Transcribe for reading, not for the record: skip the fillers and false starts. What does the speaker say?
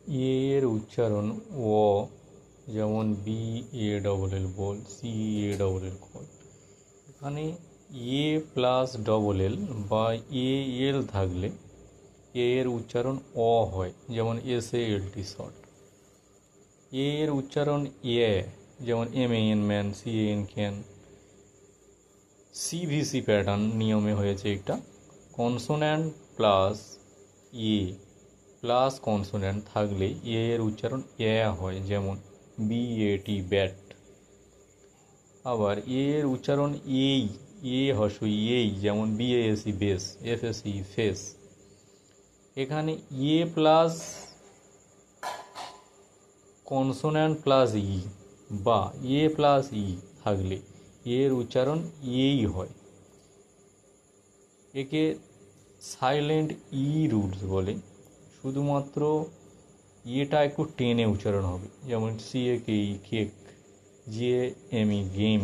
এ এর উচ্চারণ ও, যেমন B A double L ball, C A double L call. এখানে এ প্লাস ডবল এল বা এ এল থাকলে এ এর উচ্চারণ অ হয়, যেমন S A L T short. এ এর উচ্চারণ এ, যেমন M A N man, C A N can. CVC pattern নিয়মে হয়েছে এটা। Consonant plus A plus consonant থাকলে এ এর উচ্চারণ এ হয়, যেমন বি এ টি ব্যাট। আবার এ এর উচ্চারণ এই, এ হর্ষই এই, যেমন B A S E base, F S E face. এখানে A plus consonant plus E বা এ প্লাস ই থাকলে এর উচ্চারণ এই হয়। একে সাইলেন্ট ই রুটস বলে। শুধুমাত্র এটা একটু টেনে উচ্চারণ হবে, যেমন C A K E cake, G A M E game.